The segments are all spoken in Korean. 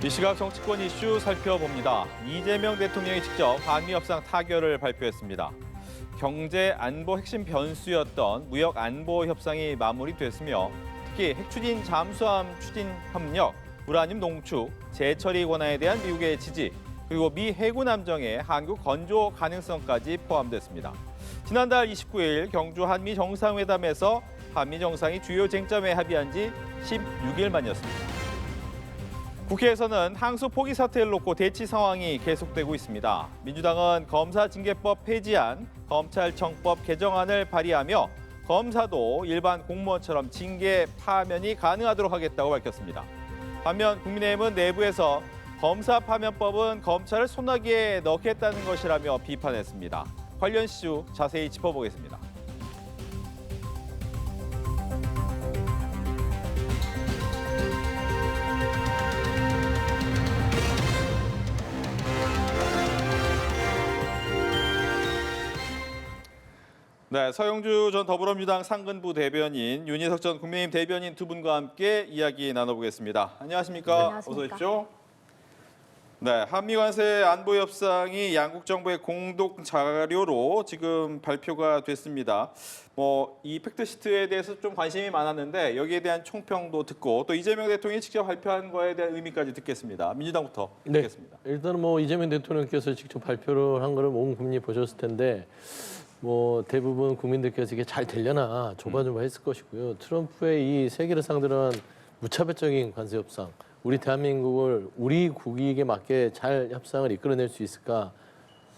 이 시각 정치권 이슈 살펴봅니다. 이재명 대통령이 직접 한미 협상 타결을 발표했습니다. 경제 안보 핵심 변수였던 무역 안보 협상이 마무리됐으며 특히 핵추진 잠수함 추진 협력, 우라늄 농축, 재처리 권한에 대한 미국의 지지, 그리고 미 해군 함정의 한국 건조 가능성까지 포함됐습니다. 지난달 29일 경주 한미 정상회담에서 한미 정상이 주요 쟁점에 합의한 지 16일 만이었습니다. 국회에서는 항소 포기 사태를 놓고 대치 상황이 계속되고 있습니다. 민주당은 검사징계법 폐지안, 검찰청법 개정안을 발의하며 검사도 일반 공무원처럼 징계 파면이 가능하도록 하겠다고 밝혔습니다. 반면 국민의힘은 내부에서 검사파면법은 검찰을 소나기에 넣겠다는 것이라며 비판했습니다. 관련 이슈 자세히 짚어보겠습니다. 네, 서영주 전 더불어민주당 상근부 대변인, 윤희석 전 국민의힘 대변인 두 분과 함께 이야기 나눠보겠습니다. 안녕하십니까? 네, 안녕하십니까? 어서 오십시오. 네, 한미 관세 안보 협상이 양국 정부의 공동 자료로 지금 발표가 됐습니다. 이 팩트 시트에 대해서 좀 관심이 많았는데 여기에 대한 총평도 듣고 또 이재명 대통령이 직접 발표한 거에 대한 의미까지 듣겠습니다. 민주당부터 듣겠습니다. 네, 일단은 이재명 대통령께서 직접 발표를 한 거를 온 국민이 보셨을 텐데. 대부분 국민들께서 이게 잘 되려나 조바조바했을 것이고요. 트럼프의 이 세계를 상대로 한 무차별적인 관세 협상, 우리 대한민국을 우리 국익에 맞게 잘 협상을 이끌어낼 수 있을까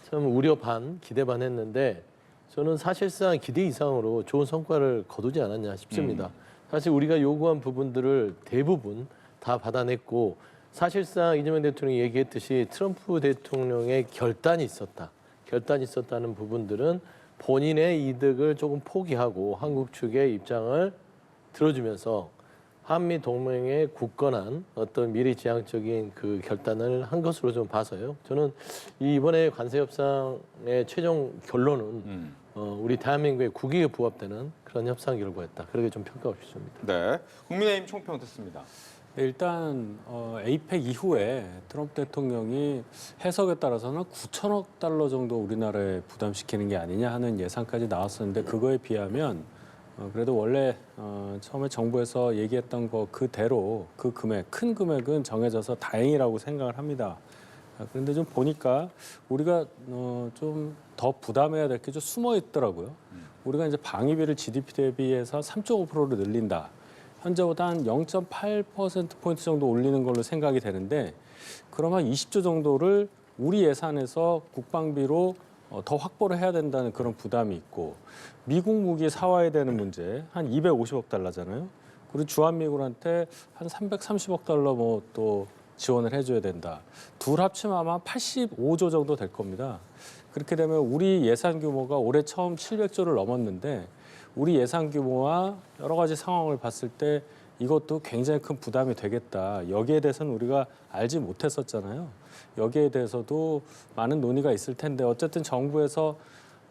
참 우려 반, 기대 반 했는데 저는 사실상 기대 이상으로 좋은 성과를 거두지 않았냐 싶습니다. 사실 우리가 요구한 부분들을 대부분 다 받아냈고 사실상 이재명 대통령이 얘기했듯이 트럼프 대통령의 결단이 있었다는 부분들은 본인의 이득을 조금 포기하고 한국 측의 입장을 들어주면서 한미 동맹의 굳건한 어떤 미래지향적인 그 결단을 한 것으로 좀 봐서요. 저는 이번에 관세 협상의 최종 결론은 우리 대한민국의 국익에 부합되는 그런 협상 결과였다. 그렇게 좀 평가하고 싶습니다. 네, 국민의힘 총평 듣습니다. 일단 에이펙 이후에 트럼프 대통령이 해석에 따라서는 9천억 달러 정도 우리나라에 부담시키는 게 아니냐 하는 예상까지 나왔었는데 그거에 비하면 그래도 원래 처음에 정부에서 얘기했던 거 그대로 그 금액, 큰 금액은 정해져서 다행이라고 생각을 합니다. 그런데 좀 보니까 우리가 좀 더 부담해야 될 게 좀 숨어 있더라고요. 우리가 이제 방위비를 GDP 대비해서 3.5%로 늘린다. 현재보다 한 0.8%포인트 정도 올리는 걸로 생각이 되는데 그럼 한 20조 정도를 우리 예산에서 국방비로 더 확보를 해야 된다는 그런 부담이 있고 미국 무기 사와야 되는 문제 한 250억 달러잖아요. 그리고 주한미군한테 한 330억 달러 또 지원을 해줘야 된다. 둘 합치면 아마 85조 정도 될 겁니다. 그렇게 되면 우리 예산 규모가 올해 처음 700조를 넘었는데 우리 예산 규모와 여러 가지 상황을 봤을 때 이것도 굉장히 큰 부담이 되겠다. 여기에 대해서는 우리가 알지 못했었잖아요. 여기에 대해서도 많은 논의가 있을 텐데 어쨌든 정부에서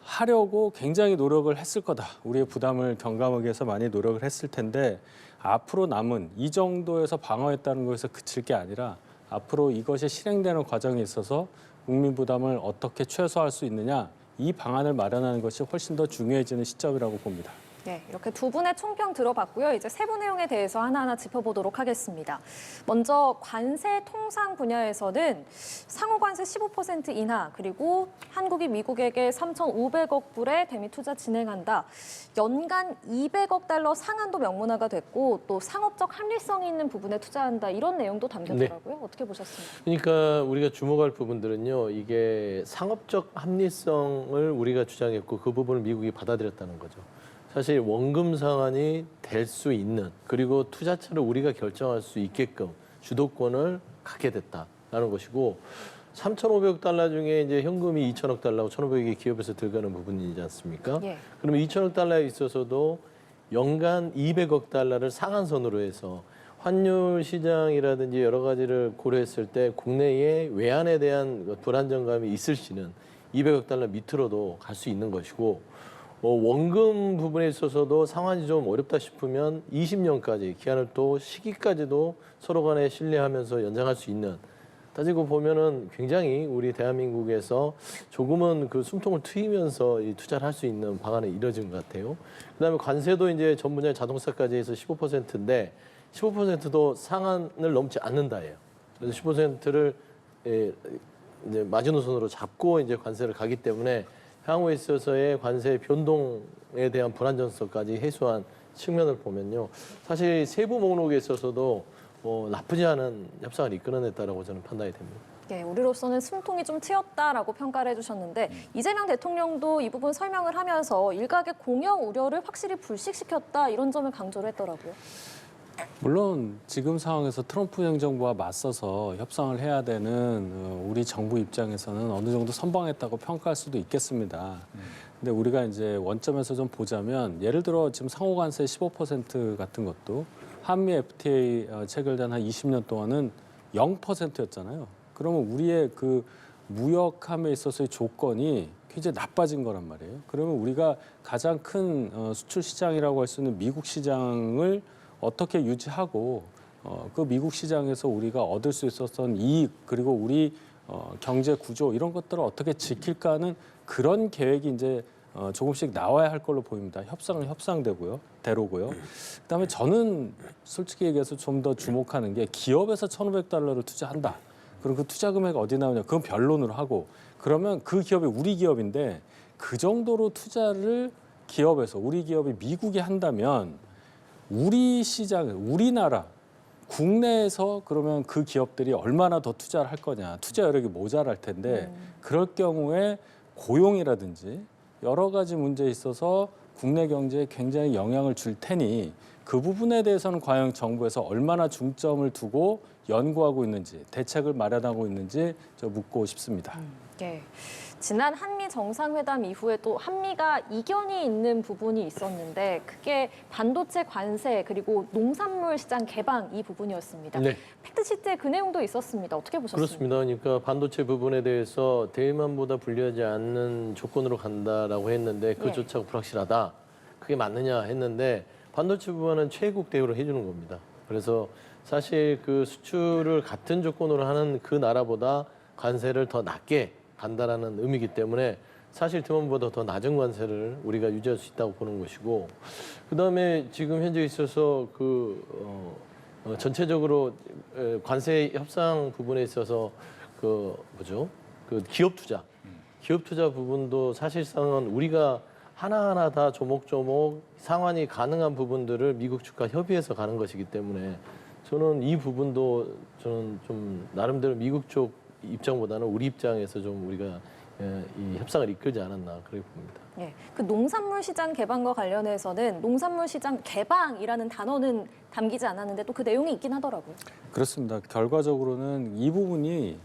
하려고 굉장히 노력을 했을 거다. 우리의 부담을 경감하기 위해서 많이 노력을 했을 텐데 앞으로 남은 이 정도에서 방어했다는 것에서 그칠 게 아니라 앞으로 이것이 실행되는 과정에 있어서 국민 부담을 어떻게 최소화할 수 있느냐 이 방안을 마련하는 것이 훨씬 더 중요해지는 시점이라고 봅니다. 네, 이렇게 두 분의 총평 들어봤고요. 이제 세부 내용에 대해서 하나하나 짚어보도록 하겠습니다. 먼저 관세 통상 분야에서는 상호 관세 15% 인하, 그리고 한국이 미국에게 3,500억 불의 대미 투자 진행한다. 연간 200억 달러 상한도 명문화가 됐고 또 상업적 합리성이 있는 부분에 투자한다. 이런 내용도 담겼더라고요. 네. 어떻게 보셨습니까? 그러니까 우리가 주목할 부분들은요. 이게 상업적 합리성을 우리가 주장했고 그 부분을 미국이 받아들였다는 거죠. 사실 원금 상환이 될 수 있는 그리고 투자처를 우리가 결정할 수 있게끔 주도권을 갖게 됐다라는 것이고 3,500억 달러 중에 이제 현금이 2천억 달러고 1,500억이 기업에서 들어가는 부분이지 않습니까? 예. 그러면 2천억 달러에 있어서도 연간 200억 달러를 상한선으로 해서 환율 시장이라든지 여러 가지를 고려했을 때 국내에 외환에 대한 불안정감이 있을 시는 200억 달러 밑으로도 갈 수 있는 것이고 뭐 원금 부분에 있어서도 상황이 좀 어렵다 싶으면 20년까지 기한을 또 시기까지도 서로 간에 신뢰하면서 연장할 수 있는, 따지고 보면은 굉장히 우리 대한민국에서 조금은 그 숨통을 트이면서 이 투자를 할 수 있는 방안이 이뤄진 것 같아요. 그다음에 관세도 이제 전 분야 자동차까지 해서 15%인데 15%도 상한을 넘지 않는다예요. 그래서 15%를 이제 마지노선으로 잡고 이제 관세를 가기 때문에 향후에 있어서의 관세 변동에 대한 불안정성까지 해소한 측면을 보면요, 사실 세부 목록에 있어서도 나쁘지 않은 협상을 이끌어냈다라고 저는 판단이 됩니다. 예, 우리로서는 숨통이 좀 트였다라고 평가를 해주셨는데 이재명 대통령도 이 부분 설명을 하면서 일각의 공여 우려를 확실히 불식시켰다 이런 점을 강조를 했더라고요. 물론 지금 상황에서 트럼프 행정부와 맞서서 협상을 해야 되는 우리 정부 입장에서는 어느 정도 선방했다고 평가할 수도 있겠습니다. 근데 우리가 이제 원점에서 좀 보자면 예를 들어 지금 상호관세 15% 같은 것도 한미 FTA 체결된 한 20년 동안은 0%였잖아요. 그러면 우리의 그 무역함에 있어서의 조건이 굉장히 나빠진 거란 말이에요. 그러면 우리가 가장 큰 수출 시장이라고 할 수 있는 미국 시장을 어떻게 유지하고 그 미국 시장에서 우리가 얻을 수 있었던 이익, 그리고 우리 경제 구조 이런 것들을 어떻게 지킬까 하는 그런 계획이 이제 조금씩 나와야 할 걸로 보입니다. 협상은 협상되고요, 대로고요. 그다음에 저는 솔직히 얘기해서 좀 더 주목하는 게 기업에서 $1,500를 투자한다. 그럼 그 투자 금액이 어디 나오냐? 그건 변론으로 하고, 그러면 그 기업이 우리 기업인데 그 정도로 투자를 기업에서 우리 기업이 미국에 한다면 우리 시장, 우리나라 국내에서 그러면 그 기업들이 얼마나 더 투자를 할 거냐, 투자 여력이 모자랄 텐데 그럴 경우에 고용이라든지 여러 가지 문제에 있어서 국내 경제에 굉장히 영향을 줄 테니 그 부분에 대해서는 과연 정부에서 얼마나 중점을 두고 연구하고 있는지, 대책을 마련하고 있는지 저 묻고 싶습니다. 예. 지난 한미 정상회담 이후에 또 한미가 이견이 있는 부분이 있었는데 그게 반도체 관세 그리고 농산물 시장 개방 이 부분이었습니다. 네. 팩트시트에 그 내용도 있었습니다. 어떻게 보셨습니까? 그렇습니다. 그러니까 반도체 부분에 대해서 대만보다 불리하지 않는 조건으로 간다라고 했는데 그조차가 불확실하다. 그게 맞느냐 했는데 반도체 부분은 최국 대우를 해주는 겁니다. 그래서 사실 그 수출을 같은 조건으로 하는 그 나라보다 관세를 더 낮게 간다라는 의미이기 때문에 사실 대만보다 더 낮은 관세를 우리가 유지할 수 있다고 보는 것이고, 그다음에 지금 현재 있어서 전체적으로 관세 협상 부분에 있어서 그 기업 투자 부분도 사실상은 우리가 하나하나 다 조목조목 상환이 가능한 부분들을 미국 측과 협의해서 가는 것이기 때문에 저는 이 부분도 저는 좀 나름대로 미국 쪽 입장보다는 우리 입장에서 좀 우리가 이 협상을 이끌지 않았나 그렇게 봅니다. 예, 그 농산물 시장 개방과 관련해서는 농산물 시장 개방이라는 단어는 담기지 않았는데 또 그 내용이 있긴 하더라고요. 그렇습니다. 결과적으로는 이 부분이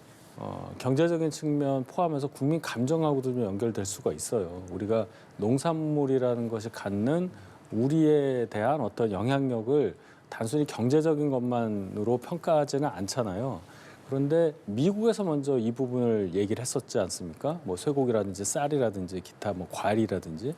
경제적인 측면 포함해서 국민 감정하고도 좀 연결될 수가 있어요. 우리가 농산물이라는 것이 갖는 우리에 대한 어떤 영향력을 단순히 경제적인 것만으로 평가하지는 않잖아요. 그런데 미국에서 먼저 이 부분을 얘기를 했었지 않습니까? 뭐 쇠고기라든지 쌀이라든지 기타 뭐 과일이라든지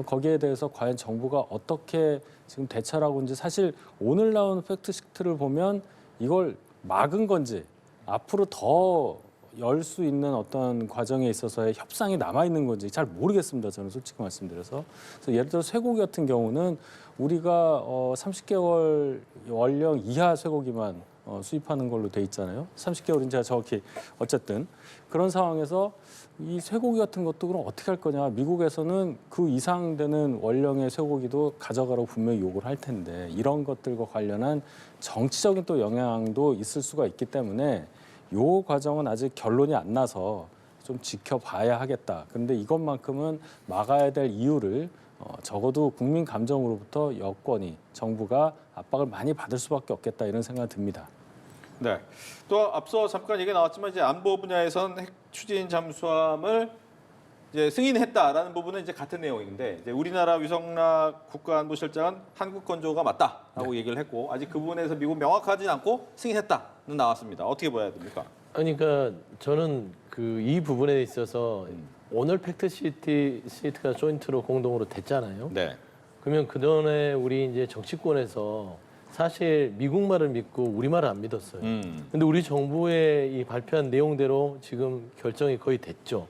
거기에 대해서 과연 정부가 어떻게 지금 대처를 하고 있는지, 사실 오늘 나온 팩트시트를 보면 이걸 막은 건지 앞으로 더 열 수 있는 어떤 과정에 있어서의 협상이 남아 있는 건지 잘 모르겠습니다. 저는 솔직히 말씀드려서. 그래서 예를 들어 쇠고기 같은 경우는 우리가 30개월 원령 이하 쇠고기만 수입하는 걸로 돼 있잖아요. 30개월인지 제가 정확히 어쨌든 그런 상황에서 이 쇠고기 같은 것도 그럼 어떻게 할 거냐. 미국에서는 그 이상 되는 원령의 쇠고기도 가져가라고 분명히 요구를 할 텐데 이런 것들과 관련한 정치적인 또 영향도 있을 수가 있기 때문에 요 과정은 아직 결론이 안 나서 좀 지켜봐야 하겠다. 그런데 이것만큼은 막아야 될 이유를 적어도 국민 감정으로부터 여권이 정부가 압박을 많이 받을 수밖에 없겠다 이런 생각이 듭니다. 네. 또 앞서 잠깐 얘기 나왔지만 이제 안보 분야에선 핵 추진 잠수함을 이제 승인했다라는 부분은 이제 같은 내용인데 이제 우리나라 위성락 국가안보실장은 한국 건조가 맞다라고 얘기를 했고 아직 그 부분에서 미국 명확하진 않고 승인했다는 나왔습니다. 어떻게 봐야 됩니까? 그러니까 저는 이 부분에 있어서 오늘 팩트시트가 조인트로 공동으로 됐잖아요. 네. 그러면 그전에 우리 이제 정치권에서 사실 미국 말을 믿고 우리 말을 안 믿었어요. 근데 우리 정부의 이 발표한 내용대로 지금 결정이 거의 됐죠.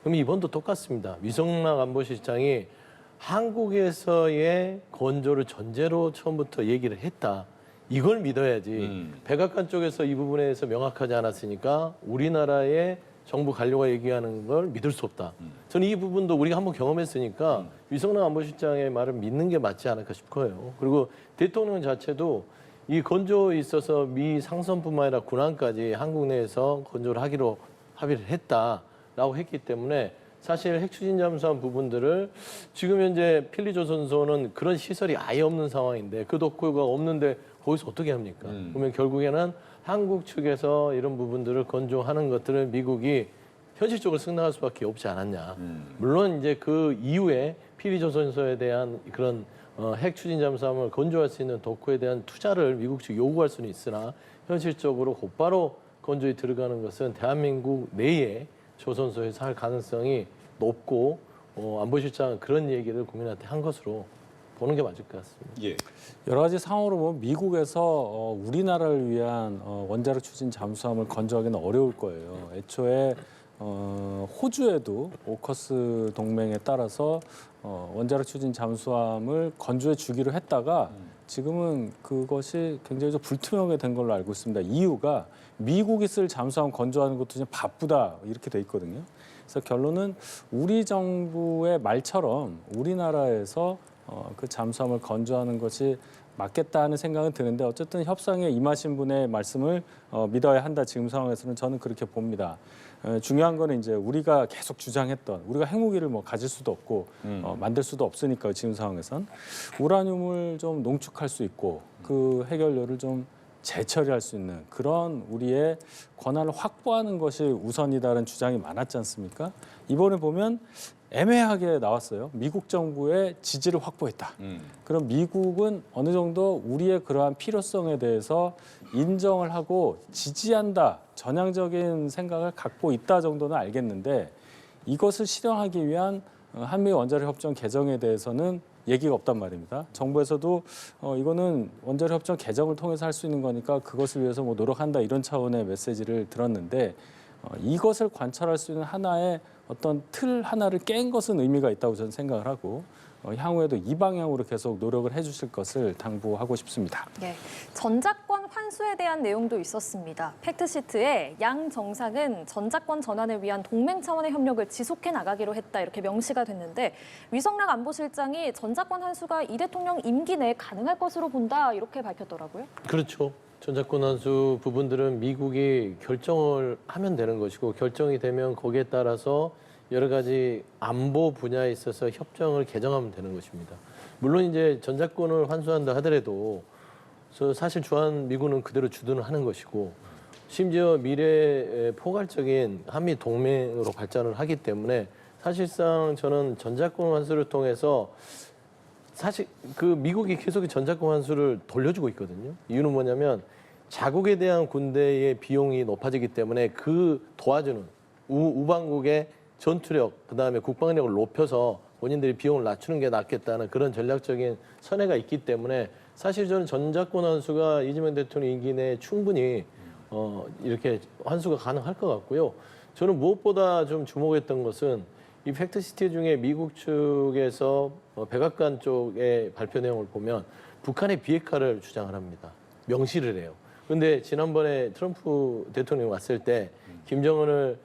그럼 이번도 똑같습니다. 위성락 안보실장이 한국에서의 건조를 전제로 처음부터 얘기를 했다. 이걸 믿어야지. 백악관 쪽에서 이 부분에 대해서 명확하지 않았으니까 우리나라의 정부 관료가 얘기하는 걸 믿을 수 없다. 저는 이 부분도 우리가 한번 경험했으니까 위성락 안보실장의 말을 믿는 게 맞지 않을까 싶어요. 그리고 대통령 자체도 이 건조에 있어서 미 상선뿐만 아니라 군함까지 한국 내에서 건조를 하기로 합의를 했다라고 했기 때문에 사실 핵추진 잠수함 부분들을 지금 현재 필리조선소는 그런 시설이 아예 없는 상황인데 그 도구가 없는데 거기서 어떻게 합니까? 그러면 결국에는 한국 측에서 이런 부분들을 건조하는 것들을 미국이 현실적으로 승낙할 수밖에 없지 않았냐. 물론 이제 그 이후에 필리조선소에 대한 그런 핵 추진 잠수함을 건조할 수 있는 도구에 대한 투자를 미국 측 요구할 수는 있으나 현실적으로 곧바로 건조에 들어가는 것은 대한민국 내에 조선소에서 할 가능성이 높고 안보실장은 그런 얘기를 국민한테 한 것으로 보는 게 맞을 것 같습니다. 예. 여러 가지 상황으로 보면 미국에서 우리나라를 위한 원자력 추진 잠수함을 건조하기는 어려울 거예요. 애초에 호주에도 오커스 동맹에 따라서 원자력 추진 잠수함을 건조해 주기로 했다가 지금은 그것이 굉장히 좀 불투명하게 된 걸로 알고 있습니다. 이유가 미국이 쓸 잠수함 건조하는 것도 좀 바쁘다 이렇게 돼 있거든요. 그래서 결론은 우리 정부의 말처럼 우리나라에서 그 잠수함을 건조하는 것이 맞겠다 하는 생각은 드는데 어쨌든 협상에 임하신 분의 말씀을 믿어야 한다. 지금 상황에서는 저는 그렇게 봅니다. 중요한 거는 이제 우리가 계속 주장했던 우리가 핵무기를 뭐 가질 수도 없고 만들 수도 없으니까 지금 상황에선 우라늄을 좀 농축할 수 있고 그 해결료를 좀 재처리할 수 있는 그런 우리의 권한을 확보하는 것이 우선이다라는 주장이 많았지 않습니까? 이번에 보면 애매하게 나왔어요. 미국 정부의 지지를 확보했다. 그럼 미국은 어느 정도 우리의 그러한 필요성에 대해서 인정을 하고 지지한다. 전향적인 생각을 갖고 있다 정도는 알겠는데 이것을 실현하기 위한 한미 원자력 협정 개정에 대해서는 얘기가 없단 말입니다. 정부에서도 이거는 원자력 협정 개정을 통해서 할 수 있는 거니까 그것을 위해서 뭐 노력한다 이런 차원의 메시지를 들었는데 이것을 관철할 수 있는 하나의 어떤 틀 하나를 깬 것은 의미가 있다고 저는 생각을 하고 향후에도 이 방향으로 계속 노력을 해주실 것을 당부하고 싶습니다. 네, 전작권 환수에 대한 내용도 있었습니다. 팩트시트에 양 정상은 전작권 전환을 위한 동맹 차원의 협력을 지속해 나가기로 했다 이렇게 명시가 됐는데 위성락 안보실장이 전작권 환수가 이 대통령 임기 내에 가능할 것으로 본다 이렇게 밝혔더라고요. 그렇죠. 전작권 환수 부분들은 미국이 결정을 하면 되는 것이고 결정이 되면 거기에 따라서 여러 가지 안보 분야에 있어서 협정을 개정하면 되는 것입니다. 물론 이제 전작권을 환수한다 하더라도 사실 주한 미군은 그대로 주둔을 하는 것이고 심지어 미래에 포괄적인 한미 동맹으로 발전을 하기 때문에 사실상 저는 전작권 환수를 통해서 사실 그 미국이 계속 전작권 환수를 돌려주고 있거든요. 이유는 뭐냐면 자국에 대한 군대의 비용이 높아지기 때문에 그 도와주는 우방국의 전투력, 그다음에 국방력을 높여서 본인들이 비용을 낮추는 게 낫겠다는 그런 전략적인 선회가 있기 때문에 사실 저는 전작권 환수가 이재명 대통령 임기 내에 충분히 이렇게 환수가 가능할 것 같고요. 저는 무엇보다 좀 주목했던 것은 이 팩트시티 중에 미국 측에서 백악관 쪽의 발표 내용을 보면 북한의 비핵화를 주장을 합니다. 명시를 해요. 그런데 지난번에 트럼프 대통령이 왔을 때 김정은을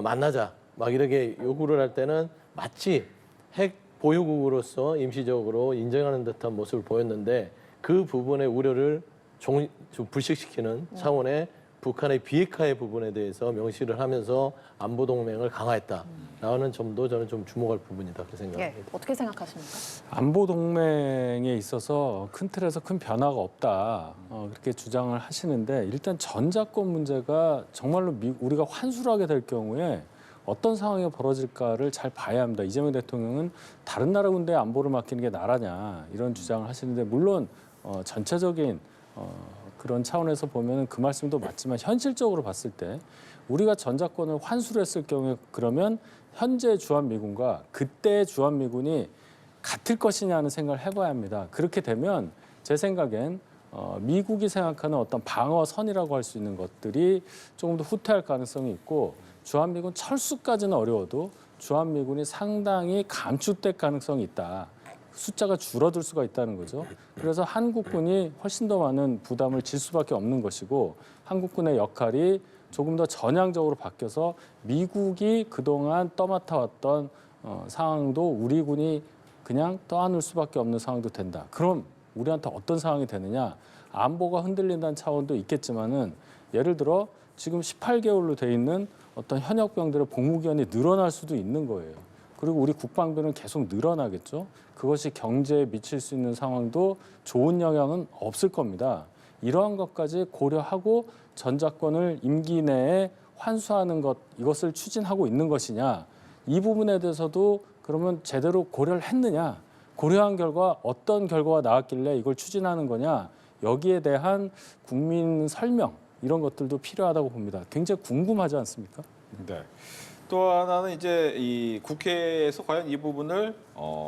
만나자 막 이렇게 요구를 할 때는 마치 핵 보유국으로서 임시적으로 인정하는 듯한 모습을 보였는데 그 부분의 우려를 좀 불식시키는 차원의 북한의 비핵화의 부분에 대해서 명시를 하면서 안보 동맹을 강화했다라는 점도 저는 좀 주목할 부분이다 그렇게 생각합니다. 예, 어떻게 생각하십니까? 안보 동맹에 있어서 큰 틀에서 큰 변화가 없다 그렇게 주장을 하시는데 일단 전작권 문제가 정말로 우리가 환수를 하게 될 경우에 어떤 상황이 벌어질까를 잘 봐야 합니다. 이재명 대통령은 다른 나라 군대에 안보를 맡기는 게 나라냐 이런 주장을 하시는데 물론 전체적인 그런 차원에서 보면 그 말씀도 맞지만 현실적으로 봤을 때 우리가 전작권을 환수를 했을 경우에 그러면 현재 주한미군과 그때의 주한미군이 같을 것이냐는 생각을 해봐야 합니다. 그렇게 되면 제 생각엔 미국이 생각하는 어떤 방어선이라고 할 수 있는 것들이 조금 더 후퇴할 가능성이 있고 주한미군 철수까지는 어려워도 주한미군이 상당히 감축될 가능성이 있다. 숫자가 줄어들 수가 있다는 거죠. 그래서 한국군이 훨씬 더 많은 부담을 질 수밖에 없는 것이고 한국군의 역할이 조금 더 전향적으로 바뀌어서 미국이 그동안 떠맡아왔던 상황도 우리 군이 그냥 떠안을 수밖에 없는 상황도 된다. 그럼 우리한테 어떤 상황이 되느냐? 안보가 흔들린다는 차원도 있겠지만은 예를 들어 지금 18개월로 돼 있는 어떤 현역병들의 복무기간이 늘어날 수도 있는 거예요. 그리고 우리 국방비는 계속 늘어나겠죠. 그것이 경제에 미칠 수 있는 상황도 좋은 영향은 없을 겁니다. 이러한 것까지 고려하고 전작권을 임기 내에 환수하는 것, 이것을 추진하고 있는 것이냐. 이 부분에 대해서도 그러면 제대로 고려를 했느냐. 고려한 결과 어떤 결과가 나왔길래 이걸 추진하는 거냐. 여기에 대한 국민 설명, 이런 것들도 필요하다고 봅니다. 굉장히 궁금하지 않습니까? 네. 또 하나는 이제 이 국회에서 과연 이 부분을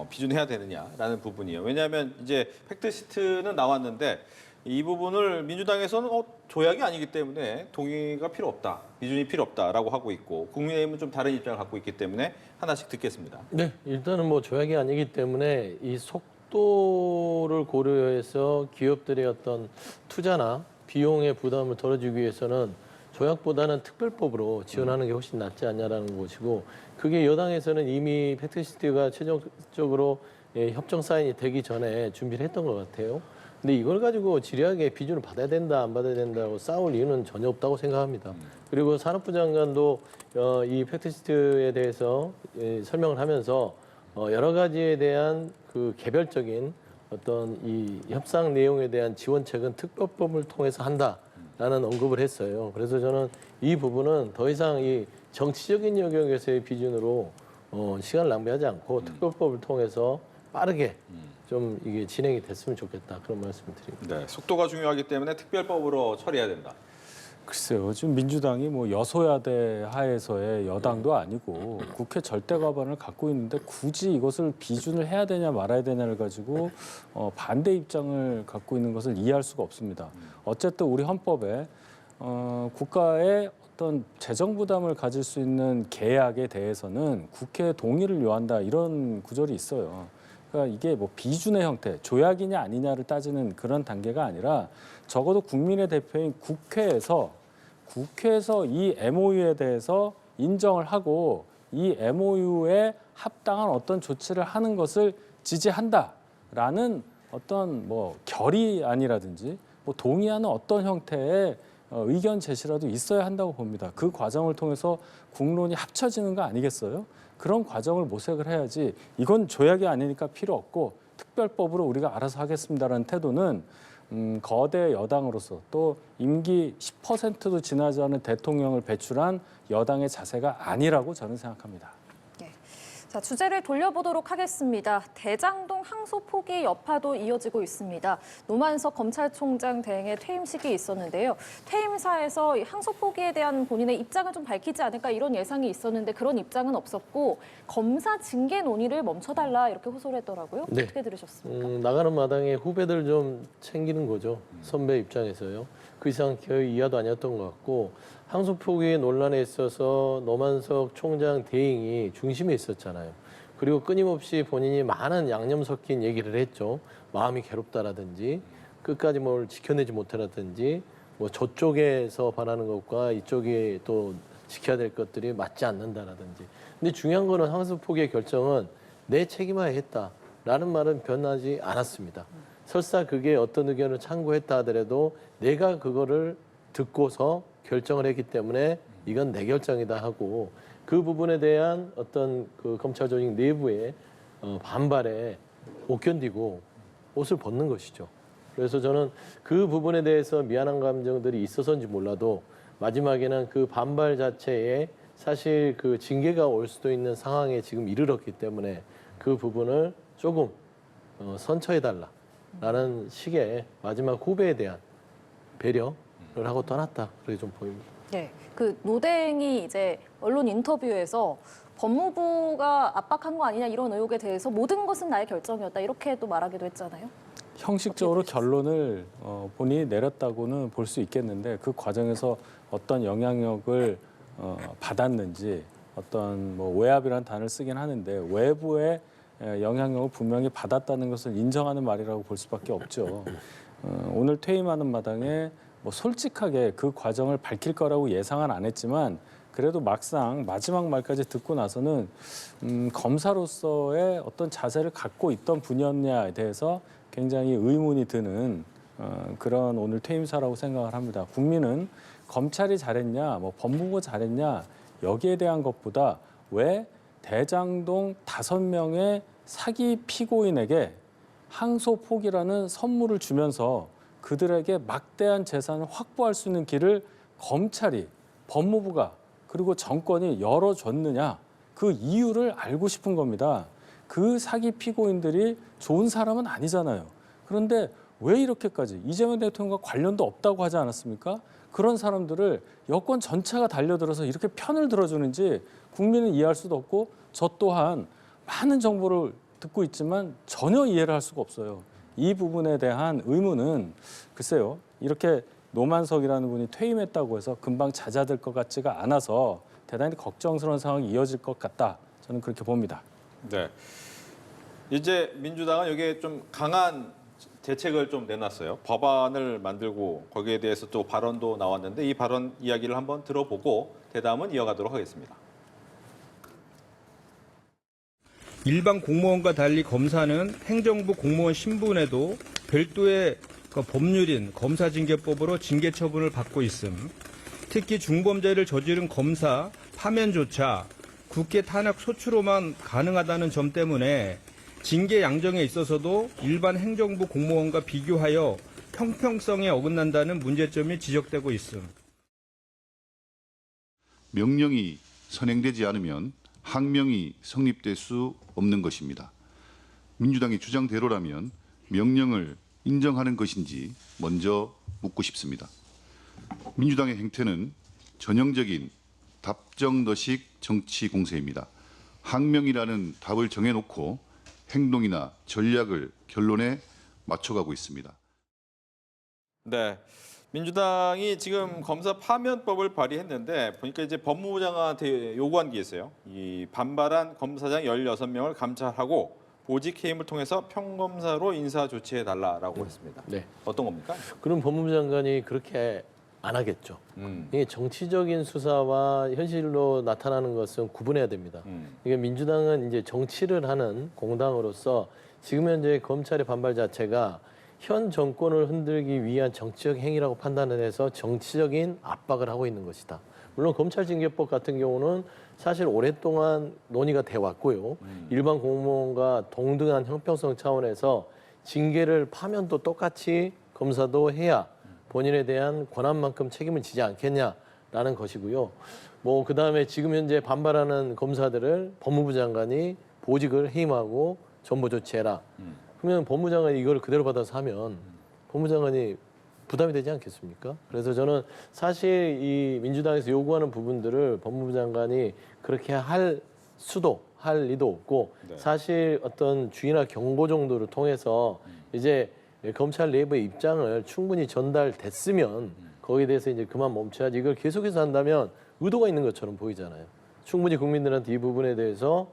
비준해야 되느냐라는 부분이에요. 왜냐하면 이제 팩트시트는 나왔는데 이 부분을 민주당에서는 조약이 아니기 때문에 동의가 필요 없다, 비준이 필요 없다라고 하고 있고 국민의힘은 좀 다른 입장을 갖고 있기 때문에 하나씩 듣겠습니다. 네, 일단은 뭐 조약이 아니기 때문에 이 속도를 고려해서 기업들의 어떤 투자나 비용의 부담을 덜어주기 위해서는 조약보다는 특별법으로 지원하는 게 훨씬 낫지 않냐라는 것이고 그게 여당에서는 이미 팩트시트가 최종적으로 협정 사인이 되기 전에 준비를 했던 것 같아요. 근데 이걸 가지고 지리하게 비준을 받아야 된다 안 받아야 된다고 싸울 이유는 전혀 없다고 생각합니다. 그리고 산업부 장관도 이 팩트시트에 대해서 설명을 하면서 여러 가지에 대한 그 개별적인 어떤 이 협상 내용에 대한 지원책은 특별법을 통해서 한다라는 언급을 했어요. 그래서 저는 이 부분은 더 이상 이 정치적인 영역에서의 비준으로 시간을 낭비하지 않고 특별법을 통해서 빠르게 좀 이게 진행이 됐으면 좋겠다 그런 말씀을 드립니다. 네, 속도가 중요하기 때문에 특별법으로 처리해야 된다. 글쎄요, 지금 민주당이 뭐 여소야대 하에서의 여당도 아니고 국회 절대 과반을 갖고 있는데 굳이 이것을 비준을 해야 되냐 말아야 되냐를 가지고 반대 입장을 갖고 있는 것을 이해할 수가 없습니다. 어쨌든 우리 헌법에 국가의 어떤 재정 부담을 가질 수 있는 계약에 대해서는 국회의 동의를 요한다 이런 구절이 있어요. 그러니까 이게 뭐 비준의 형태, 조약이냐 아니냐를 따지는 그런 단계가 아니라 적어도 국민의 대표인 국회에서 이 MOU에 대해서 인정을 하고 이 MOU에 합당한 어떤 조치를 하는 것을 지지한다라는 어떤 뭐 결의안이라든지 뭐 동의하는 어떤 형태의 의견 제시라도 있어야 한다고 봅니다. 그 과정을 통해서 국론이 합쳐지는 거 아니겠어요? 그런 과정을 모색을 해야지 이건 조약이 아니니까 필요 없고 특별법으로 우리가 알아서 하겠습니다라는 태도는 거대 여당으로서 또 임기 10%도 지나지 않은 대통령을 배출한 여당의 자세가 아니라고 저는 생각합니다. 자, 주제를 돌려보도록 하겠습니다. 대장동 항소 포기 여파도 이어지고 있습니다. 노만석 검찰총장 대행의 퇴임식이 있었는데요. 퇴임사에서 이 항소 포기에 대한 본인의 입장을 좀 밝히지 않을까 이런 예상이 있었는데 그런 입장은 없었고 검사 징계 논의를 멈춰달라 이렇게 호소를 했더라고요. 네. 어떻게 들으셨습니까? 나가는 마당에 후배들 좀 챙기는 거죠. 선배 입장에서요. 그 이상 거의 이하도 아니었던 것 같고 항소 포기 논란에 있어서 노만석 총장 대행이 중심에 있었잖아요. 그리고 끊임없이 본인이 많은 양념 섞인 얘기를 했죠. 마음이 괴롭다라든지 끝까지 뭘 지켜내지 못하라든지 뭐 저쪽에서 바라는 것과 이쪽이 또 지켜야 될 것들이 맞지 않는다라든지. 근데 중요한 거는 항소 포기의 결정은 내 책임하에 했다라는 말은 변하지 않았습니다. 설사 그게 어떤 의견을 참고했다 하더라도 내가 그거를 듣고서 결정을 했기 때문에 이건 내 결정이다 하고 그 부분에 대한 어떤 그 검찰 조직 내부의 반발에 못 견디고 옷을 벗는 것이죠. 그래서 저는 그 부분에 대해서 미안한 감정들이 있어서인지 몰라도 마지막에는 그 반발 자체에 사실 그 징계가 올 수도 있는 상황에 지금 이르렀기 때문에 그 부분을 조금 선처해달라라는 식의 마지막 후배에 대한 배려를 하고 떠났다. 그렇게 좀 보입니다. 네, 그 노대행이 이제 언론 인터뷰에서 법무부가 압박한 거 아니냐 이런 의혹에 대해서 모든 것은 나의 결정이었다 이렇게 또 말하기도 했잖아요. 형식적으로 어떻게 보셨어요? 결론을 본인이 내렸다고는 볼 수 있겠는데 그 과정에서 어떤 영향력을 받았는지 어떤 뭐 외압이라는 단어를 쓰긴 하는데 외부의 영향력을 분명히 받았다는 것을 인정하는 말이라고 볼 수밖에 없죠. 오늘 퇴임하는 마당에 뭐 솔직하게 그 과정을 밝힐 거라고 예상은 안 했지만 그래도 막상 마지막 말까지 듣고 나서는 검사로서의 어떤 자세를 갖고 있던 분이었냐에 대해서 굉장히 의문이 드는 그런 오늘 퇴임사라고 생각을 합니다. 국민은 검찰이 잘했냐, 뭐 법무부가 잘했냐 여기에 대한 것보다 왜 대장동 5명의 사기 피고인에게 항소폭이라는 선물을 주면서 그들에게 막대한 재산을 확보할 수 있는 길을 검찰이, 법무부가 그리고 정권이 열어줬느냐 그 이유를 알고 싶은 겁니다. 그 사기 피고인들이 좋은 사람은 아니잖아요. 그런데 왜 이렇게까지 이재명 대통령과 관련도 없다고 하지 않았습니까? 그런 사람들을 여권 전체가 달려들어서 이렇게 편을 들어주는지 국민은 이해할 수도 없고 저 또한 많은 정보를 듣고 있지만 전혀 이해를 할 수가 없어요. 이 부분에 대한 의문은 글쎄요. 이렇게 노만석이라는 분이 퇴임했다고 해서 금방 잦아들 것 같지가 않아서 대단히 걱정스러운 상황이 이어질 것 같다. 저는 그렇게 봅니다. 네. 이제 민주당은 여기에 좀 강한 대책을 좀 내놨어요. 법안을 만들고 거기에 대해서 또 발언도 나왔는데 이 발언 이야기를 한번 들어보고 대담은 이어가도록 하겠습니다. 일반 공무원과 달리 검사는 행정부 공무원 신분에도 별도의 법률인 검사징계법으로 징계 처분을 받고 있음. 특히 중범죄를 저지른 검사 파면조차 국회 탄핵 소추로만 가능하다는 점 때문에 징계 양정에 있어서도 일반 행정부 공무원과 비교하여 형평성에 어긋난다는 문제점이 지적되고 있음. 명령이 선행되지 않으면 항명이 성립될 수 없는 것입니다. 민주당의 주장대로라면 명령을 인정하는 것인지 먼저 묻고 싶습니다. 민주당의 행태는 전형적인 답정너식 정치 공세입니다. 항명이라는 답을 정해놓고 행동이나 전략을 결론에 맞춰가고 있습니다. 네. 민주당이 지금 검사 파면법을 발의했는데 보니까 이제 법무부 장관한테 요구한 게 있어요. 이 반발한 검사장 16명을 감찰하고 보직 해임을 통해서 평검사로 인사 조치해 달라라고 했습니다. 네. 어떤 겁니까? 그럼 법무부 장관이 그렇게 안 하겠죠. 이게 정치적인 수사와 현실로 나타나는 것은 구분해야 됩니다. 이게 민주당은 이제 정치를 하는 공당으로서 지금 현재 검찰의 반발 자체가 현 정권을 흔들기 위한 정치적 행위라고 판단을 해서 정치적인 압박을 하고 있는 것이다. 물론 검찰징계법 같은 경우는 사실 오랫동안 논의가 돼 왔고요. 일반 공무원과 동등한 형평성 차원에서 징계를 파면도 똑같이 검사도 해야 본인에 대한 권한만큼 책임을 지지 않겠냐라는 것이고요. 뭐 그다음에 지금 현재 반발하는 검사들을 법무부 장관이 보직을 해임하고 전보 조치해라. 그러면 법무부 장관이 이걸 그대로 받아서 하면 법무부 장관이 부담이 되지 않겠습니까? 그래서 저는 사실 이 민주당에서 요구하는 부분들을 법무부 장관이 그렇게 할 수도 할 리도 없고 네. 사실 어떤 주의나 경고 정도를 통해서 이제 검찰 내부의 입장을 충분히 전달됐으면 거기에 대해서 이제 그만 멈춰야지 이걸 계속해서 한다면 의도가 있는 것처럼 보이잖아요. 충분히 국민들한테 이 부분에 대해서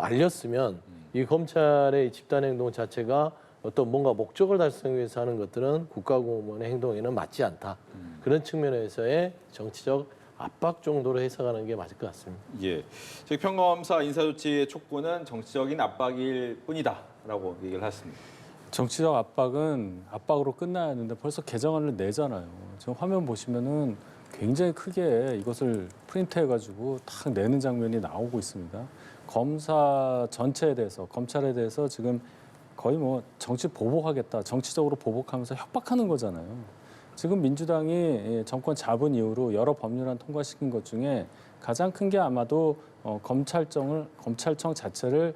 알렸으면 이 검찰의 집단 행동 자체가 어떤 뭔가 목적을 달성하기 위해서 하는 것들은 국가공무원의 행동에는 맞지 않다. 그런 측면에서의 정치적 압박 정도로 해석하는 게 맞을 것 같습니다. 예. 즉 평검사 인사 조치의 촉구는 정치적인 압박일 뿐이다라고 얘기를 했습니다. 정치적 압박은 압박으로 끝나야 하는데 벌써 개정안을 내잖아요. 지금 화면 보시면은 굉장히 크게 이것을 프린트해가지고 딱 내는 장면이 나오고 있습니다. 검사 전체에 대해서, 검찰에 대해서 지금 거의 뭐 정치 보복하겠다, 정치적으로 보복하면서 협박하는 거잖아요. 지금 민주당이 정권 잡은 이후로 여러 법률안 통과시킨 것 중에 가장 큰 게 아마도 검찰청 자체를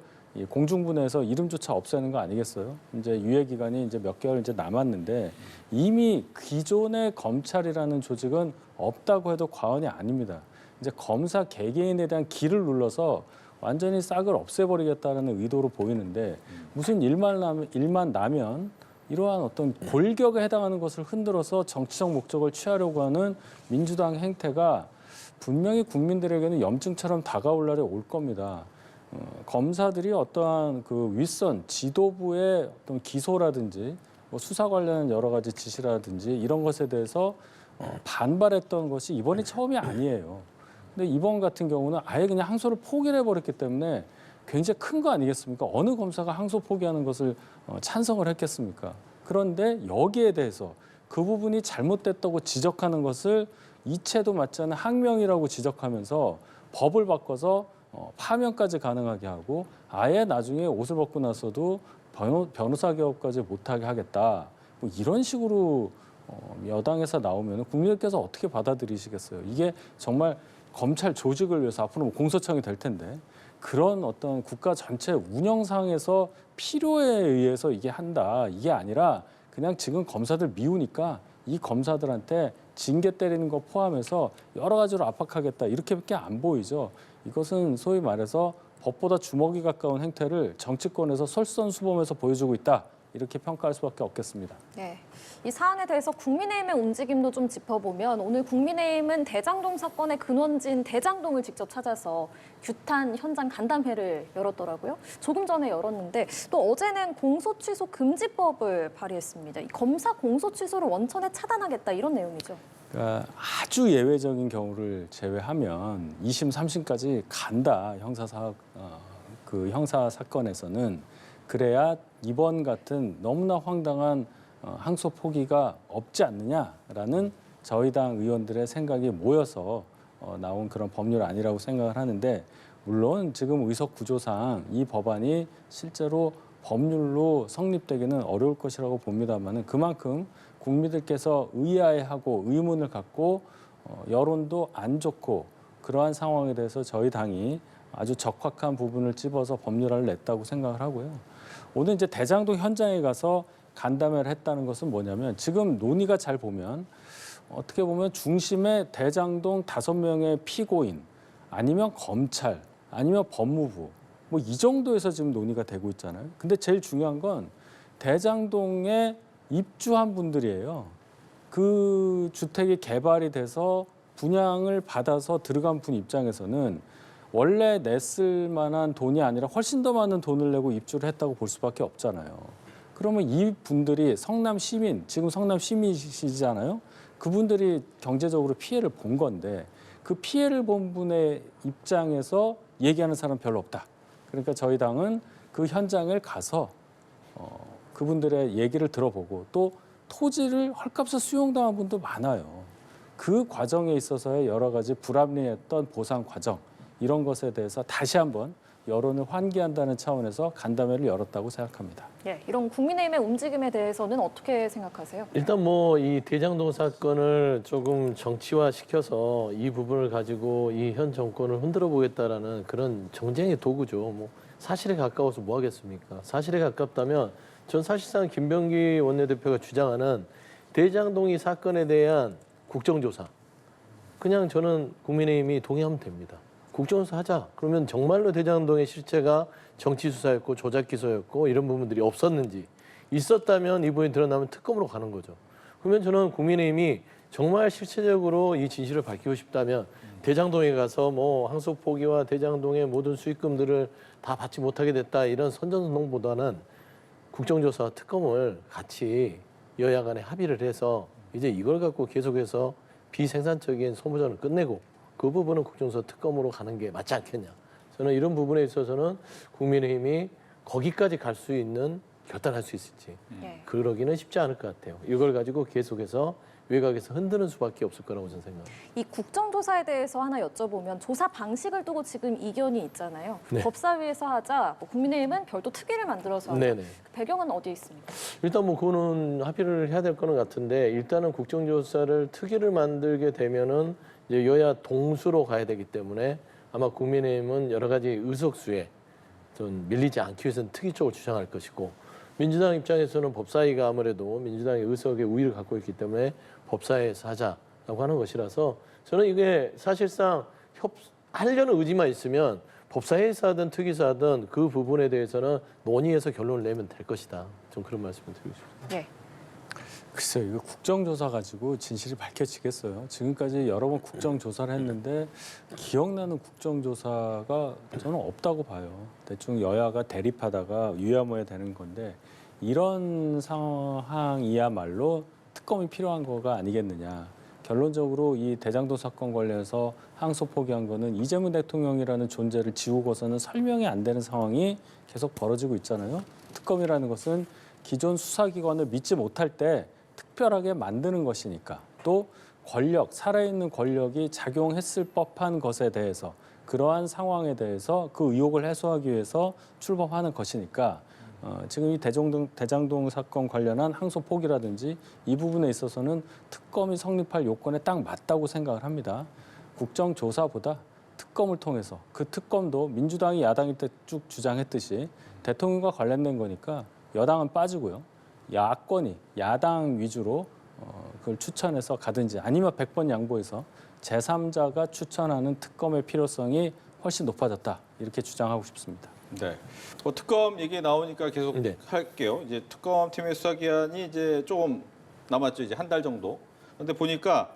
공중분해해서 이름조차 없애는 거 아니겠어요? 이제 유예 기간이 이제 몇 개월 이제 남았는데 이미 기존의 검찰이라는 조직은 없다고 해도 과언이 아닙니다. 이제 검사 개개인에 대한 기를 눌러서 완전히 싹을 없애버리겠다는 의도로 보이는데 무슨 일만 나면 이러한 어떤 골격에 해당하는 것을 흔들어서 정치적 목적을 취하려고 하는 민주당 행태가 분명히 국민들에게는 염증처럼 다가올 날이 올 겁니다. 검사들이 어떠한 그 윗선 지도부의 어떤 기소라든지 뭐 수사 관련한 여러 가지 지시라든지 이런 것에 대해서 반발했던 것이 이번이 처음이 아니에요. 근데 이번 같은 경우는 아예 그냥 항소를 포기를 해버렸기 때문에 굉장히 큰 거 아니겠습니까? 어느 검사가 항소 포기하는 것을 찬성을 했겠습니까? 그런데 여기에 대해서 그 부분이 잘못됐다고 지적하는 것을 이체도 맞지 않은 항명이라고 지적하면서 법을 바꿔서 파면까지 가능하게 하고 아예 나중에 옷을 벗고 나서도 변호사 개업까지 못하게 하겠다. 뭐 이런 식으로 여당에서 나오면 국민들께서 어떻게 받아들이시겠어요? 이게 정말 검찰 조직을 위해서 앞으로 뭐 공소청이 될 텐데 그런 어떤 국가 전체 운영상에서 필요에 의해서 이게 한다. 이게 아니라 그냥 지금 검사들 미우니까 이 검사들한테 징계 때리는 거 포함해서 여러 가지로 압박하겠다. 이렇게밖에 안 보이죠. 이것은 소위 말해서 법보다 주먹이 가까운 행태를 정치권에서 솔선수범해서 보여주고 있다. 이렇게 평가할 수밖에 없겠습니다. 네. 이 사안에 대해서 국민의힘의 움직임도 좀 짚어보면 오늘 국민의힘은 대장동 사건의 근원지인 대장동을 직접 찾아서 규탄 현장 간담회를 열었더라고요. 조금 전에 열었는데 또 어제는 공소취소 금지법을 발의했습니다. 이 검사 공소취소를 원천에 차단하겠다 이런 내용이죠. 그러니까 아주 예외적인 경우를 제외하면 2심, 3심까지 간다. 형사 사건에서는 그래야 이번 같은 너무나 황당한 항소 포기가 없지 않느냐라는 저희 당 의원들의 생각이 모여서 나온 그런 법률 아니라고 생각을 하는데 물론 지금 의석 구조상 이 법안이 실제로 법률로 성립되기는 어려울 것이라고 봅니다만은 그만큼 국민들께서 의아해하고 의문을 갖고 여론도 안 좋고 그러한 상황에 대해서 저희 당이 아주 적확한 부분을 찝어서 법률안을 냈다고 생각을 하고요. 오늘 이제 대장동 현장에 가서 간담회를 했다는 것은 뭐냐면 지금 논의가 잘 보면 어떻게 보면 중심에 대장동 5명의 피고인 아니면 검찰 아니면 법무부 뭐 이 정도에서 지금 논의가 되고 있잖아요. 근데 제일 중요한 건 대장동에 입주한 분들이에요. 그 주택이 개발이 돼서 분양을 받아서 들어간 분 입장에서는 원래 냈을 만한 돈이 아니라 훨씬 더 많은 돈을 내고 입주를 했다고 볼 수밖에 없잖아요. 그러면 이 분들이 성남 시민, 지금 성남 시민이시잖아요. 그분들이 경제적으로 피해를 본 건데 그 피해를 본 분의 입장에서 얘기하는 사람 별로 없다. 그러니까 저희 당은 그 현장을 가서 그분들의 얘기를 들어보고 또 토지를 헐값에 수용당한 분도 많아요. 그 과정에 있어서의 여러 가지 불합리했던 보상 과정 이런 것에 대해서 다시 한번 여론을 환기한다는 차원에서 간담회를 열었다고 생각합니다. 예, 이런 국민의힘의 움직임에 대해서는 어떻게 생각하세요? 일단 뭐 이 대장동 사건을 조금 정치화 시켜서 이 부분을 가지고 이 현 정권을 흔들어 보겠다라는 그런 정쟁의 도구죠. 뭐 사실에 가까워서 뭐 하겠습니까? 사실에 가깝다면 전 사실상 김병기 원내대표가 주장하는 대장동이 사건에 대한 국정조사 그냥 저는 국민의힘이 동의하면 됩니다. 국정조사 하자. 그러면 정말로 대장동의 실체가 정치 수사였고 조작 기소였고 이런 부분들이 없었는지 있었다면 이 부분이 드러나면 특검으로 가는 거죠. 그러면 저는 국민의힘이 정말 실체적으로 이 진실을 밝히고 싶다면 대장동에 가서 뭐 항소 포기와 대장동의 모든 수익금들을 다 받지 못하게 됐다 이런 선전선동보다는 국정조사와 특검을 같이 여야 간에 합의를 해서 이제 이걸 갖고 계속해서 비생산적인 소모전을 끝내고 그 부분은 국정조사 특검으로 가는 게 맞지 않겠냐. 저는 이런 부분에 있어서는 국민의힘이 거기까지 갈 수 있는 결단할 수 있을지 그러기는 쉽지 않을 것 같아요. 이걸 가지고 계속해서 외곽에서 흔드는 수밖에 없을 거라고 저는 생각합니다. 이 국정조사에 대해서 하나 여쭤보면 조사 방식을 두고 지금 이견이 있잖아요. 네. 법사위에서 하자, 뭐 국민의힘은 별도 특위를 만들어서 하자. 네네. 그 배경은 어디에 있습니까? 일단 뭐 그거는 합의를 해야 될 거는 같은데 일단은 국정조사를 특위를 만들게 되면은 이제 여야 동수로 가야 되기 때문에 아마 국민의힘은 여러 가지 의석수에 좀 밀리지 않기 위해서는 특위 쪽을 주장할 것이고 민주당 입장에서는 법사위가 아무래도 민주당의 의석의 우위를 갖고 있기 때문에 법사위에서 하자라고 하는 것이라서 저는 이게 사실상 하려는 의지만 있으면 법사위에서 특위에서 하든 그 부분에 대해서는 논의해서 결론을 내면 될 것이다. 좀 그런 말씀을 드리고 싶습니다. 네. 글쎄요, 이거 국정조사 가지고 진실이 밝혀지겠어요. 지금까지 여러 번 국정조사를 했는데 기억나는 국정조사가 저는 없다고 봐요. 대충 여야가 대립하다가 유야무야 되는 건데 이런 상황이야말로 특검이 필요한 거가 아니겠느냐. 결론적으로 이 대장동 사건 관련해서 항소 포기한 거는 이재명 대통령이라는 존재를 지우고서는 설명이 안 되는 상황이 계속 벌어지고 있잖아요. 특검이라는 것은 기존 수사기관을 믿지 못할 때 특별하게 만드는 것이니까 또 권력, 살아있는 권력이 작용했을 법한 것에 대해서 그러한 상황에 대해서 그 의혹을 해소하기 위해서 출범하는 것이니까 지금 이 대장동 사건 관련한 항소 포기라든지 이 부분에 있어서는 특검이 성립할 요건에 딱 맞다고 생각을 합니다. 국정조사보다 특검을 통해서 그 특검도 민주당이 야당일 때 쭉 주장했듯이 대통령과 관련된 거니까 여당은 빠지고요. 야권이 야당 위주로 그걸 추천해서 가든지 아니면 100번 양보해서 제3자가 추천하는 특검의 필요성이 훨씬 높아졌다. 이렇게 주장하고 싶습니다. 네. 뭐 특검 얘기 나오니까 계속 네. 할게요. 이제 특검팀의 수사 기한이 이제 조금 남았죠. 이제 한 달 정도. 그런데 보니까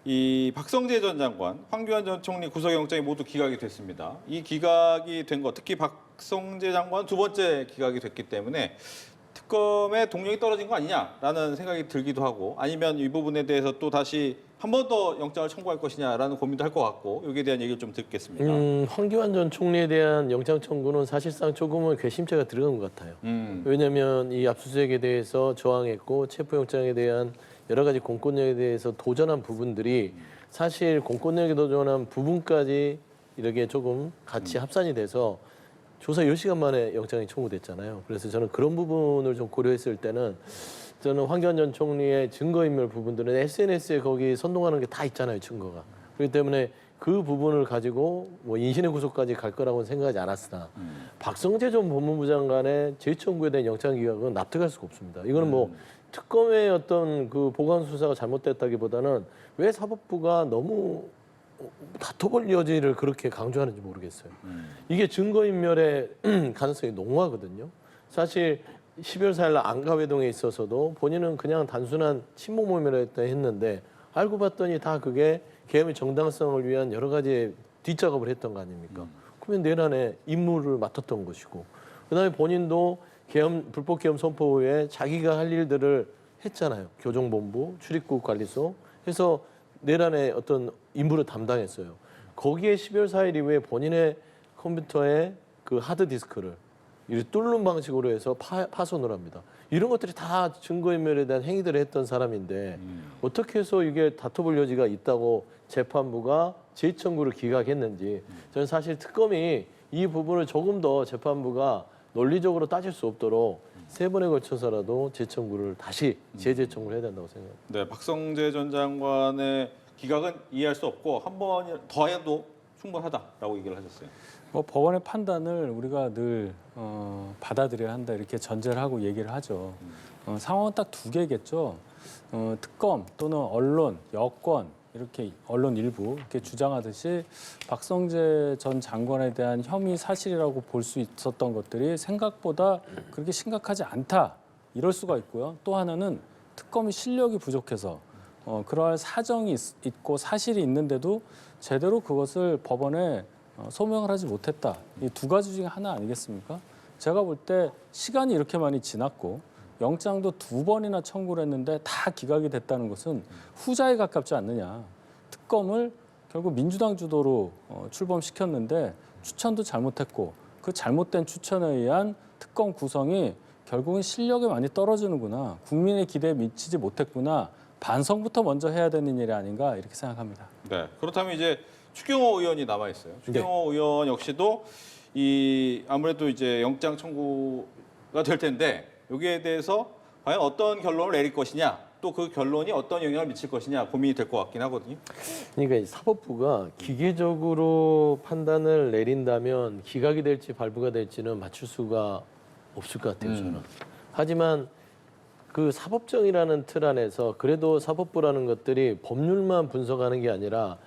이 박성재 전 장관, 황교안 전 총리 구속영장이 모두 기각이 됐습니다. 이 기각이 된 거, 특히 박성재 장관 두 번째 기각이 됐기 때문에 특검의 동력이 떨어진 거 아니냐라는 생각이 들기도 하고 아니면 이 부분에 대해서 또 다시 한 번 더 영장을 청구할 것이냐라는 고민도 할 것 같고 여기에 대한 얘기를 좀 듣겠습니다. 황교안 전 총리에 대한 영장 청구는 사실상 조금은 괘씸죄가 들어간 것 같아요. 왜냐하면 이 압수수색에 대해서 저항했고 체포영장에 대한 여러 가지 공권력에 대해서 도전한 부분들이 사실 공권력에 도전한 부분까지 이렇게 조금 같이 합산이 돼서 조사 10시간 만에 영장이 청구됐잖아요. 그래서 저는 그런 부분을 좀 고려했을 때는 저는 황교안 전 총리의 증거인멸 부분들은 SNS에 거기 선동하는 게 다 있잖아요, 증거가. 그렇기 때문에 그 부분을 가지고 뭐 인신의 구속까지 갈 거라고는 생각하지 않았으나 박성재 전 법무부 장관의 재청구에 대한 영장 기각은 납득할 수가 없습니다. 이거는 뭐 특검의 어떤 그 보관 수사가 잘못됐다기보다는 왜 사법부가 너무 다퉈볼 여지를 그렇게 강조하는지 모르겠어요. 이게 증거인멸의 가능성이 농후하거든요. 사실 12월 4일 날 안가회동에 있어서도 본인은 그냥 단순한 친목 모임이라 했는데 알고 봤더니 다 그게 계엄의 정당성을 위한 여러 가지 뒷작업을 했던 거 아닙니까? 그러면 내란에 임무를 맡았던 것이고 그다음에 본인도 불법 계엄 선포 후에 자기가 할 일들을 했잖아요. 교정본부, 출입국 관리소 해서 내란의 어떤 임무를 담당했어요. 거기에 12월 4일 이후에 본인의 컴퓨터에 그 하드디스크를 이렇게 뚫는 방식으로 해서 파손을 합니다. 이런 것들이 다 증거인멸에 대한 행위들을 했던 사람인데 어떻게 해서 이게 다퉈볼 여지가 있다고 재판부가 재청구를 기각했는지 저는 사실 특검이 이 부분을 조금 더 재판부가 논리적으로 따질 수 없도록 3번에 걸쳐서라도 재청구를 다시 재청구를 해야 된다고 생각합니다. 네, 박성재 전 장관의 기각은 이해할 수 없고 한 번 더 해도 충분하다라고 얘기를 하셨어요. 뭐 법원의 판단을 우리가 늘 받아들여야 한다 이렇게 전제를 하고 얘기를 하죠. 상황은 딱 두 개겠죠. 특검 또는 언론, 여권 이렇게 언론 일부 이렇게 주장하듯이 박성재 전 장관에 대한 혐의 사실이라고 볼 수 있었던 것들이 생각보다 그렇게 심각하지 않다 이럴 수가 있고요. 또 하나는 특검이 실력이 부족해서 그러한 사정이 있고 사실이 있는데도 제대로 그것을 법원에 소명을 하지 못했다. 이 두 가지 중에 하나 아니겠습니까? 제가 볼 때 시간이 이렇게 많이 지났고 영장도 2번이나 청구를 했는데 다 기각이 됐다는 것은 후자에 가깝지 않느냐. 특검을 결국 민주당 주도로 출범시켰는데 추천도 잘못했고 그 잘못된 추천에 의한 특검 구성이 결국은 실력이 많이 떨어지는구나. 국민의 기대에 미치지 못했구나. 반성부터 먼저 해야 되는 일이 아닌가 이렇게 생각합니다. 네. 그렇다면 이제 추경호 의원이 남아 있어요. 추경호 의원 역시도 이 아무래도 이제 영장 청구가 될 텐데 여기에 대해서 과연 어떤 결론을 내릴 것이냐, 또 그 결론이 어떤 영향을 미칠 것이냐 고민이 될 것 같긴 하거든요. 그러니까 이 사법부가 기계적으로 판단을 내린다면 기각이 될지 발부가 될지는 맞출 수가 없을 것 같아요, 저는. 하지만 그 사법정이라는 틀 안에서 그래도 사법부라는 것들이 법률만 분석하는 게 아니라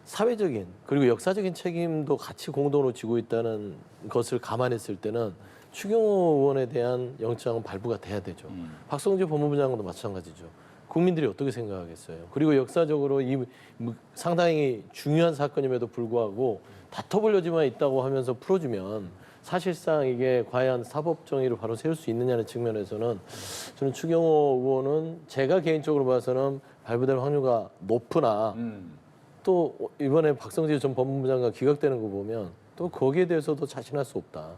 사회적인 그리고 역사적인 책임도 같이 공동으로 지고 있다는 것을 감안했을 때는 추경호 의원에 대한 영장은 발부가 돼야 되죠. 박성재 법무부 장관도 마찬가지죠. 국민들이 어떻게 생각하겠어요. 그리고 역사적으로 이 상당히 중요한 사건임에도 불구하고 다퉈볼 여지만 있다고 하면서 풀어주면 사실상 이게 과연 사법 정의를 바로 세울 수 있느냐는 측면에서는 저는 추경호 의원은 제가 개인적으로 봐서는 발부될 확률가 높으나 또 이번에 박성재 전 법무부 장관 기각되는 거 보면 또 거기에 대해서도 자신할 수 없다.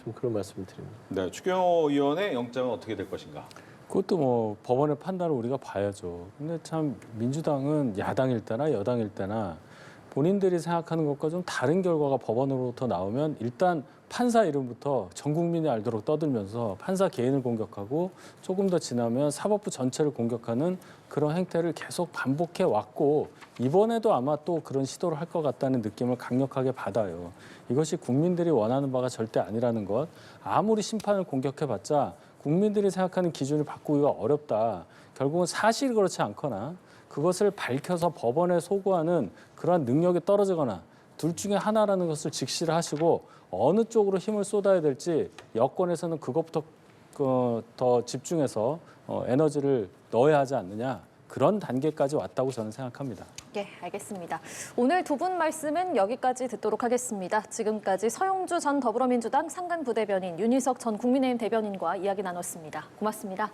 좀 그런 말씀을 드립니다. 네, 추경호 의원의 영장은 어떻게 될 것인가? 그것도 뭐 법원의 판단을 우리가 봐야죠. 근데 참 민주당은 야당일 때나 여당일 때나 본인들이 생각하는 것과 좀 다른 결과가 법원으로부터 나오면 일단 판사 이름부터 전 국민이 알도록 떠들면서 판사 개인을 공격하고 조금 더 지나면 사법부 전체를 공격하는 그런 행태를 계속 반복해 왔고 이번에도 아마 또 그런 시도를 할 것 같다는 느낌을 강력하게 받아요. 이것이 국민들이 원하는 바가 절대 아니라는 것. 아무리 심판을 공격해봤자 국민들이 생각하는 기준을 바꾸기가 어렵다. 결국은 사실이 그렇지 않거나 그것을 밝혀서 법원에 소구하는 그러한 능력이 떨어지거나 둘 중에 하나라는 것을 직시를 하시고 어느 쪽으로 힘을 쏟아야 될지 여권에서는 그것부터 더 집중해서 에너지를 넣어야 하지 않느냐. 그런 단계까지 왔다고 저는 생각합니다. 네, 알겠습니다. 오늘 두 분 말씀은 여기까지 듣도록 하겠습니다. 지금까지 서용주 전 더불어민주당 상간부대변인, 윤희석 전 국민의힘 대변인과 이야기 나눴습니다. 고맙습니다.